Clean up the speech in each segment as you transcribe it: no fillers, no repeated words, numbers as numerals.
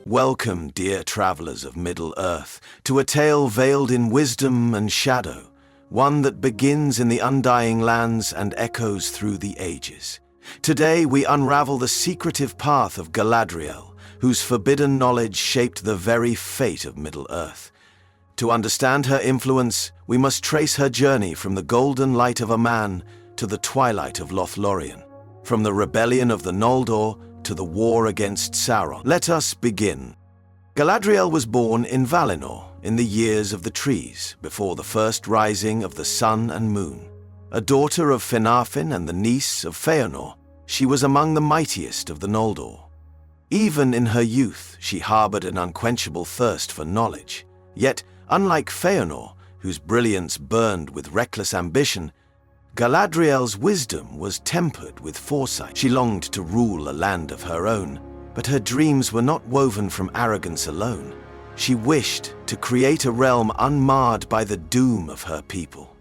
Welcome, dear travelers of Middle-earth, to a tale veiled in wisdom and shadow, one that begins in the undying lands and echoes through the ages. Today we unravel the secretive path of Galadriel, whose forbidden knowledge shaped the very fate of Middle-earth. To understand her influence, we must trace her journey from the golden light of a man to the twilight of Lothlorien, from the rebellion of the Noldor to the war against Sauron. Let us begin. Galadriel was born in Valinor in the years of the trees, before the first rising of the sun and moon. A daughter of Finarfin and the niece of Feanor, she was among the mightiest of the Noldor. Even in her youth, she harbored an unquenchable thirst for knowledge. Yet, unlike Feanor, whose brilliance burned with reckless ambition, Galadriel's wisdom was tempered with foresight. She longed to rule a land of her own, but her dreams were not woven from arrogance alone. She wished to create a realm unmarred by the doom of her people.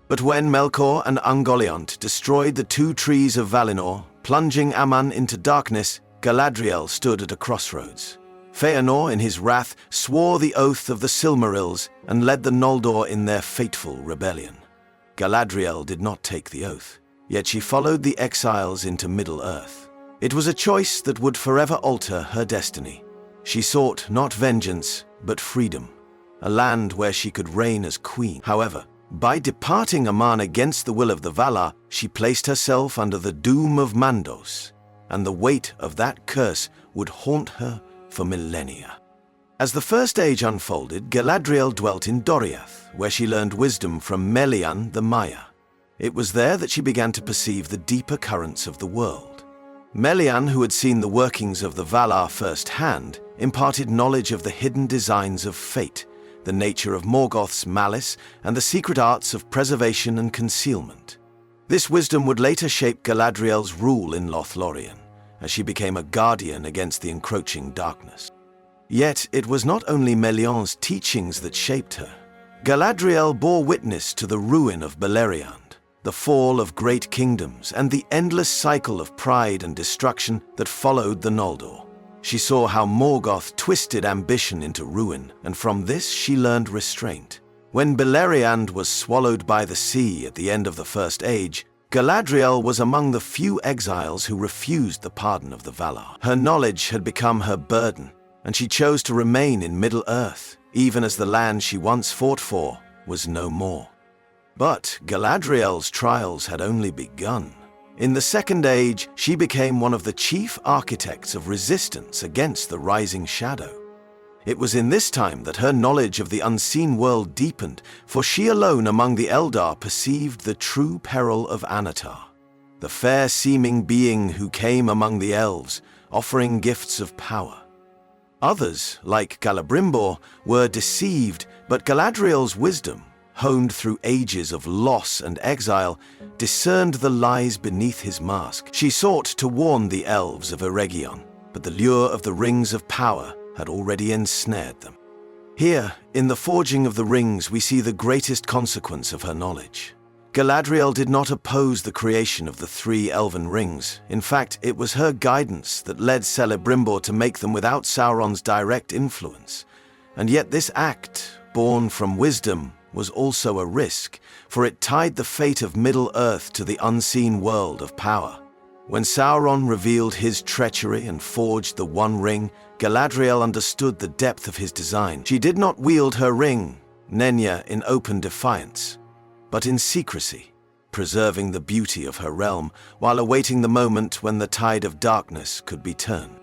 But when Melkor and Ungoliant destroyed the two trees of Valinor, plunging Aman into darkness, Galadriel stood at a crossroads. Feanor, in his wrath, swore the oath of the Silmarils and led the Noldor in their fateful rebellion. Galadriel did not take the oath, yet she followed the exiles into Middle-earth. It was a choice that would forever alter her destiny. She sought not vengeance, but freedom, a land where she could reign as queen. However, by departing Aman against the will of the Valar, she placed herself under the doom of Mandos, and the weight of that curse would haunt her for millennia. As the First Age unfolded, Galadriel dwelt in Doriath, where she learned wisdom from Melian the Maya. It was there that she began to perceive the deeper currents of the world. Melian, who had seen the workings of the Valar firsthand, imparted knowledge of the hidden designs of fate, the nature of Morgoth's malice, and the secret arts of preservation and concealment. This wisdom would later shape Galadriel's rule in Lothlorien, as she became a guardian against the encroaching darkness. Yet it was not only Melian's teachings that shaped her. Galadriel bore witness to the ruin of Beleriand, the fall of great kingdoms, and the endless cycle of pride and destruction that followed the Noldor. She saw how Morgoth twisted ambition into ruin, and from this she learned restraint. When Beleriand was swallowed by the sea at the end of the First Age, Galadriel was among the few exiles who refused the pardon of the Valar. Her knowledge had become her burden, and she chose to remain in Middle-earth, even as the land she once fought for was no more. But Galadriel's trials had only begun. In the Second Age, she became one of the chief architects of resistance against the rising shadow. It was in this time that her knowledge of the unseen world deepened, for she alone among the Eldar perceived the true peril of Anatar, the fair-seeming being who came among the elves, offering gifts of power. Others, like Celebrimbor, were deceived, but Galadriel's wisdom, honed through ages of loss and exile, discerned the lies beneath his mask. She sought to warn the elves of Eregion, but the lure of the Rings of Power had already ensnared them. Here, in the forging of the rings, we see the greatest consequence of her knowledge. Galadriel did not oppose the creation of the three elven rings. In fact, it was her guidance that led Celebrimbor to make them without Sauron's direct influence. And yet this act, born from wisdom, was also a risk, for it tied the fate of Middle-earth to the unseen world of power. When Sauron revealed his treachery and forged the One Ring, Galadriel understood the depth of his design. She did not wield her ring, Nenya, in open defiance, but in secrecy, preserving the beauty of her realm while awaiting the moment when the tide of darkness could be turned.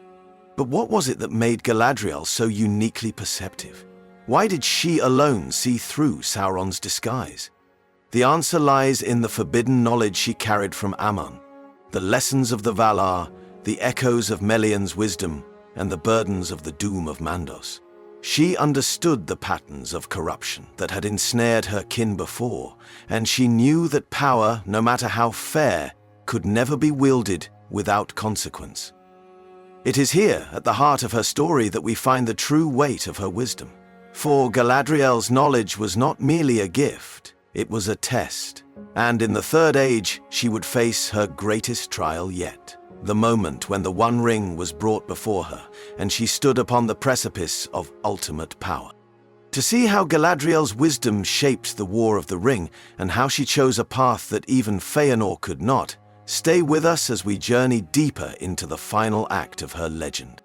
But what was it that made Galadriel so uniquely perceptive? Why did she alone see through Sauron's disguise? The answer lies in the forbidden knowledge she carried from Aman, the lessons of the Valar, the echoes of Melian's wisdom, and the burdens of the doom of Mandos. She understood the patterns of corruption that had ensnared her kin before, and she knew that power, no matter how fair, could never be wielded without consequence. It is here, at the heart of her story, that we find the true weight of her wisdom. For Galadriel's knowledge was not merely a gift, it was a test, and in the Third Age she would face her greatest trial yet. the moment when the One Ring was brought before her, and she stood upon the precipice of ultimate power. To see how Galadriel's wisdom shaped the War of the Ring, and how she chose a path that even Feanor could not, stay with us as we journey deeper into the final act of her legend.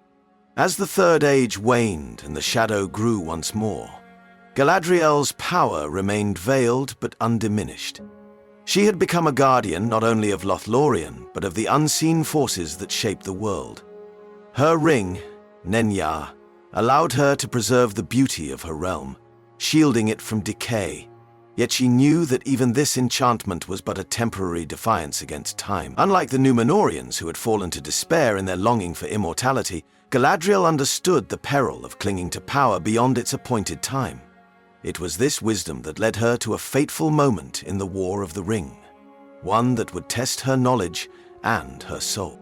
As the Third Age waned and the shadow grew once more, Galadriel's power remained veiled but undiminished. She had become a guardian not only of Lothlorien, but of the unseen forces that shaped the world. Her ring, Nenya, allowed her to preserve the beauty of her realm, shielding it from decay. Yet she knew that even this enchantment was but a temporary defiance against time. Unlike the Númenóreans, who had fallen to despair in their longing for immortality, Galadriel understood the peril of clinging to power beyond its appointed time. It was this wisdom that led her to a fateful moment in the War of the Ring, one that would test her knowledge and her soul.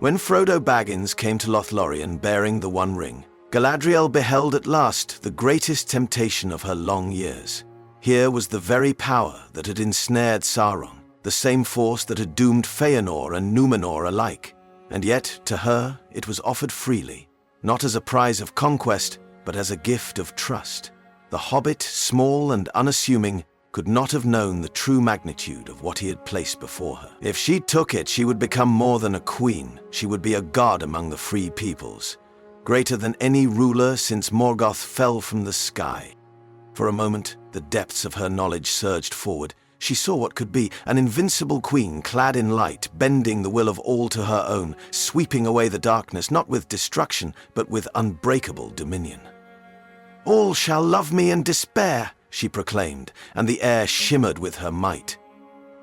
When Frodo Baggins came to Lothlorien bearing the One Ring, Galadriel beheld at last the greatest temptation of her long years. Here was the very power that had ensnared Sauron, the same force that had doomed Feanor and Númenor alike. And yet, to her, it was offered freely, not as a prize of conquest, but as a gift of trust. The hobbit, small and unassuming, could not have known the true magnitude of what he had placed before her. If she took it, she would become more than a queen. She would be a god among the free peoples, greater than any ruler since Morgoth fell from the sky. For a moment, the depths of her knowledge surged forward. She saw what could be, an invincible queen clad in light, bending the will of all to her own, sweeping away the darkness, not with destruction, but with unbreakable dominion. "All shall love me and despair," she proclaimed, and the air shimmered with her might.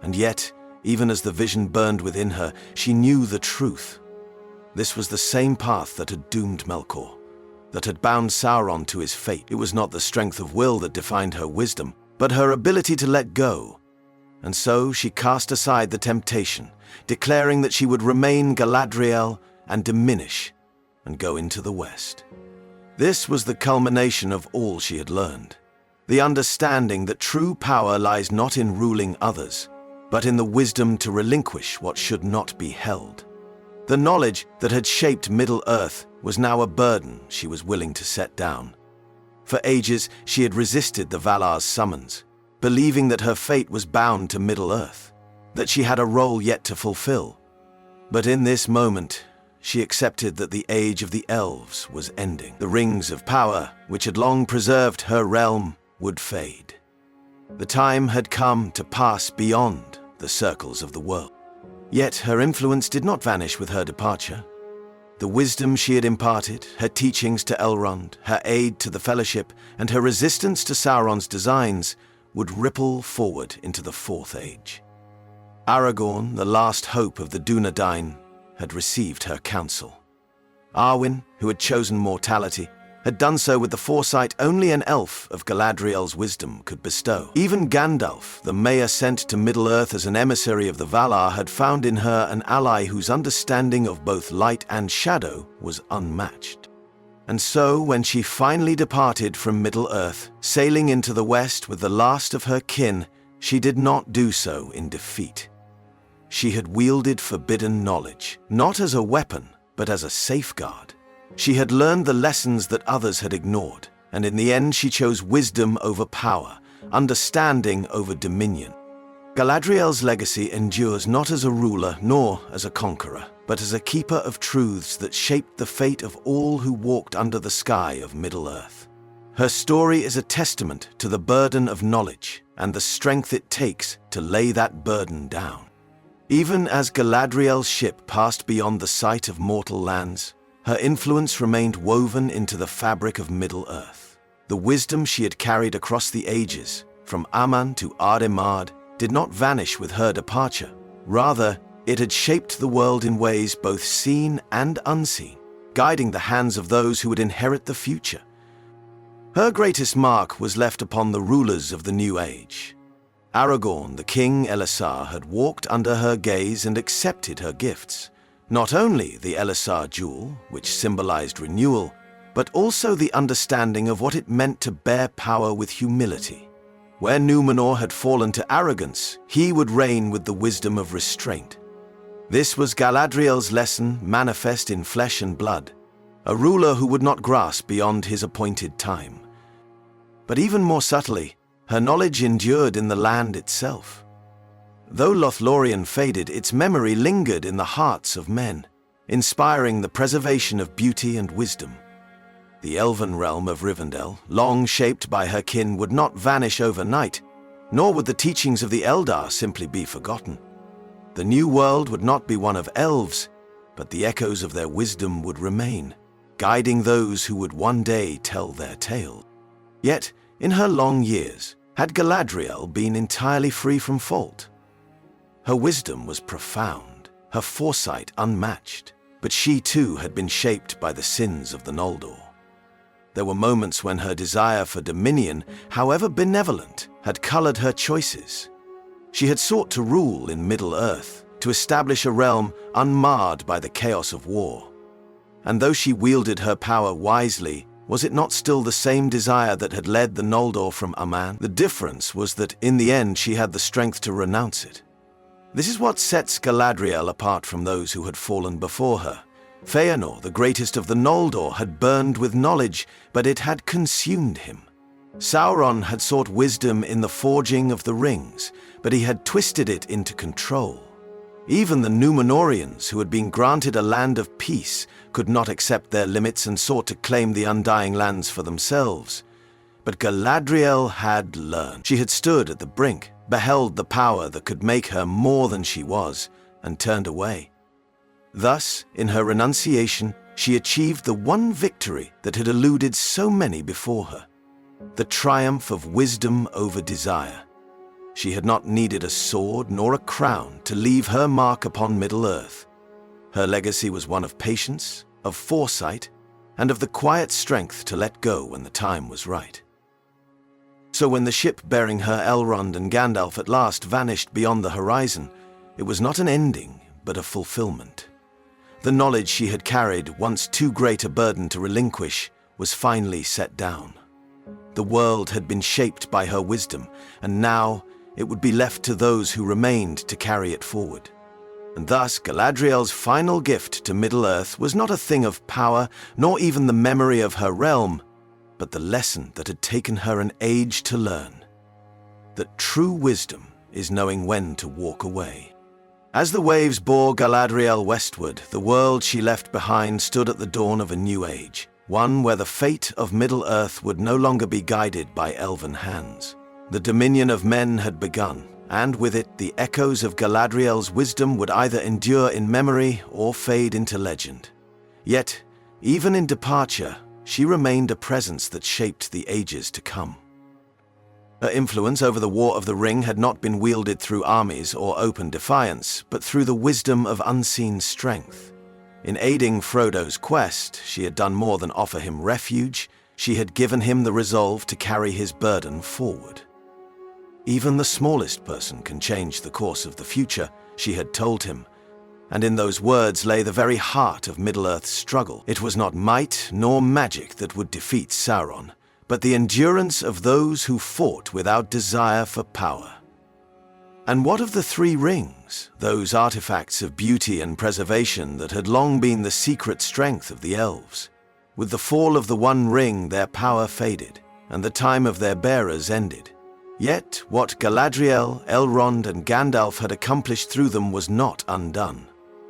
And yet, even as the vision burned within her, she knew the truth. This was the same path that had doomed Melkor, that had bound Sauron to his fate. It was not the strength of will that defined her wisdom, but her ability to let go. And so she cast aside the temptation, declaring that she would remain Galadriel and diminish and go into the West. This was the culmination of all she had learned, the understanding that true power lies not in ruling others, but in the wisdom to relinquish what should not be held. The knowledge that had shaped Middle-earth was now a burden she was willing to set down. For ages she had resisted the Valar's summons, believing that her fate was bound to Middle-earth, that she had a role yet to fulfill. But in this moment, she accepted that the age of the elves was ending. The rings of power, which had long preserved her realm, would fade. The time had come to pass beyond the circles of the world. Yet her influence did not vanish with her departure. The wisdom she had imparted, her teachings to Elrond, her aid to the Fellowship, and her resistance to Sauron's designs would ripple forward into the Fourth Age. Aragorn, the last hope of the Dúnedain, had received her counsel. Arwen, who had chosen mortality, had done so with the foresight only an elf of Galadriel's wisdom could bestow. Even Gandalf, the mayor sent to Middle-earth as an emissary of the Valar, had found in her an ally whose understanding of both light and shadow was unmatched. And so, when she finally departed from Middle-earth, sailing into the West with the last of her kin, she did not do so in defeat. She had wielded forbidden knowledge, not as a weapon, but as a safeguard. She had learned the lessons that others had ignored, and in the end she chose wisdom over power, understanding over dominion. Galadriel's legacy endures not as a ruler nor as a conqueror, but as a keeper of truths that shaped the fate of all who walked under the sky of Middle-earth. Her story is a testament to the burden of knowledge and the strength it takes to lay that burden down. Even as Galadriel's ship passed beyond the sight of mortal lands, her influence remained woven into the fabric of Middle-earth. The wisdom she had carried across the ages, from Aman to Ardemard, did not vanish with her departure. Rather, it had shaped the world in ways both seen and unseen, guiding the hands of those who would inherit the future. Her greatest mark was left upon the rulers of the New Age. Aragorn, the King Elessar, had walked under her gaze and accepted her gifts. Not only the Elessar jewel, which symbolized renewal, but also the understanding of what it meant to bear power with humility. Where Númenor had fallen to arrogance, he would reign with the wisdom of restraint. This was Galadriel's lesson manifest in flesh and blood, a ruler who would not grasp beyond his appointed time. But even more subtly, her knowledge endured in the land itself. Though Lothlorien faded, its memory lingered in the hearts of men, inspiring the preservation of beauty and wisdom. The elven realm of Rivendell, long shaped by her kin, would not vanish overnight, nor would the teachings of the Eldar simply be forgotten. The new world would not be one of elves, but the echoes of their wisdom would remain, guiding those who would one day tell their tale. Yet, in her long years, had Galadriel been entirely free from fault? Her wisdom was profound, her foresight unmatched, but she too had been shaped by the sins of the Noldor. There were moments when her desire for dominion, however benevolent, had colored her choices. She had sought to rule in Middle-earth, to establish a realm unmarred by the chaos of war. And though she wielded her power wisely, was it not still the same desire that had led the Noldor from Aman? The difference was that in the end she had the strength to renounce it. This is what sets Galadriel apart from those who had fallen before her. Feanor, the greatest of the Noldor, had burned with knowledge, but it had consumed him. Sauron had sought wisdom in the forging of the rings, but he had twisted it into control. Even the Númenóreans, who had been granted a land of peace, could not accept their limits and sought to claim the undying lands for themselves. But Galadriel had learned. She had stood at the brink, beheld the power that could make her more than she was, and turned away. Thus, in her renunciation, she achieved the one victory that had eluded so many before her: the triumph of wisdom over desire. She had not needed a sword nor a crown to leave her mark upon Middle-earth. Her legacy was one of patience, of foresight, and of the quiet strength to let go when the time was right. So when the ship bearing her Elrond and Gandalf at last vanished beyond the horizon, it was not an ending, but a fulfillment. The knowledge she had carried, once too great a burden to relinquish, was finally set down. The world had been shaped by her wisdom, and now it would be left to those who remained to carry it forward. And thus Galadriel's final gift to Middle-earth was not a thing of power, nor even the memory of her realm, but the lesson that had taken her an age to learn: that true wisdom is knowing when to walk away. As the waves bore Galadriel westward, the world she left behind stood at the dawn of a new age, one where the fate of Middle-earth would no longer be guided by elven hands. The dominion of men had begun, and with it the echoes of Galadriel's wisdom would either endure in memory or fade into legend. Yet, even in departure, she remained a presence that shaped the ages to come. Her influence over the War of the Ring had not been wielded through armies or open defiance, but through the wisdom of unseen strength. In aiding Frodo's quest, she had done more than offer him refuge. She had given him the resolve to carry his burden forward. Even the smallest person can change the course of the future, she had told him, and in those words lay the very heart of Middle-earth's struggle. It was not might nor magic that would defeat Sauron, but the endurance of those who fought without desire for power. And what of the three rings, those artifacts of beauty and preservation that had long been the secret strength of the elves? With the fall of the one ring, their power faded, and the time of their bearers ended. Yet what Galadriel, Elrond, and Gandalf had accomplished through them was not undone.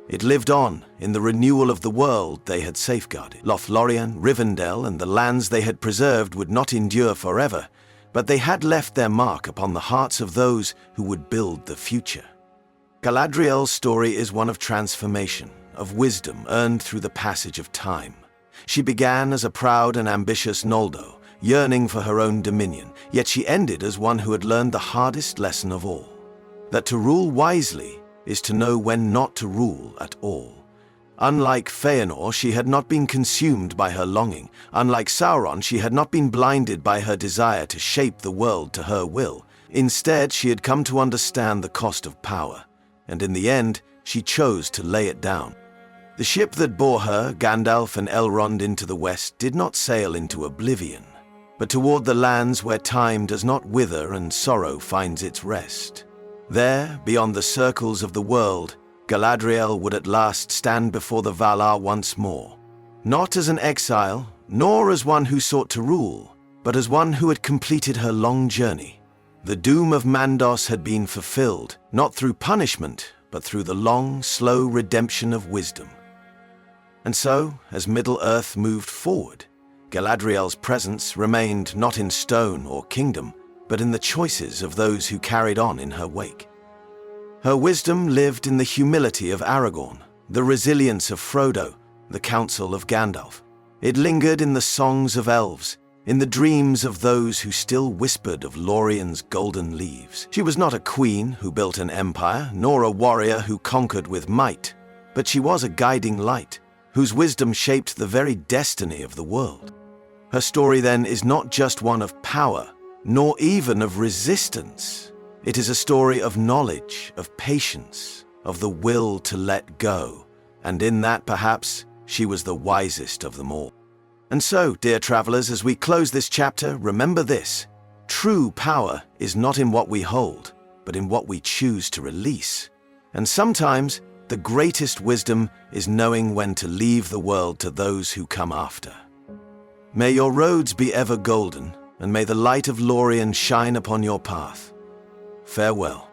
It lived on in the renewal of the world they had safeguarded. Lothlorien, Rivendell, and the lands they had preserved would not endure forever, but they had left their mark upon the hearts of those who would build the future. Galadriel's story is one of transformation, of wisdom earned through the passage of time. She began as a proud and ambitious Noldor, yearning for her own dominion, yet she ended as one who had learned the hardest lesson of all: that to rule wisely is to know when not to rule at all. Unlike Feanor, she had not been consumed by her longing. Unlike Sauron, she had not been blinded by her desire to shape the world to her will. Instead, she had come to understand the cost of power, and in the end, she chose to lay it down. The ship that bore her, Gandalf and Elrond, into the west did not sail into oblivion, but toward the lands where time does not wither and sorrow finds its rest. There, beyond the circles of the world, Galadriel would at last stand before the Valar once more, not as an exile, nor as one who sought to rule, but as one who had completed her long journey. The doom of Mandos had been fulfilled, not through punishment, but through the long, slow redemption of wisdom. And so, as Middle-earth moved forward, Galadriel's presence remained not in stone or kingdom, but in the choices of those who carried on in her wake. Her wisdom lived in the humility of Aragorn, the resilience of Frodo, the counsel of Gandalf. It lingered in the songs of elves, in the dreams of those who still whispered of Lorien's golden leaves. She was not a queen who built an empire, nor a warrior who conquered with might, but she was a guiding light, whose wisdom shaped the very destiny of the world. Her story, then, is not just one of power, nor even of resistance. It is a story of knowledge, of patience, of the will to let go, and in that, perhaps, she was the wisest of them all. And so, dear travelers, as we close this chapter, remember this: true power is not in what we hold, but in what we choose to release. And sometimes, the greatest wisdom is knowing when to leave the world to those who come after. May your roads be ever golden, and may the light of Lorien shine upon your path. Farewell.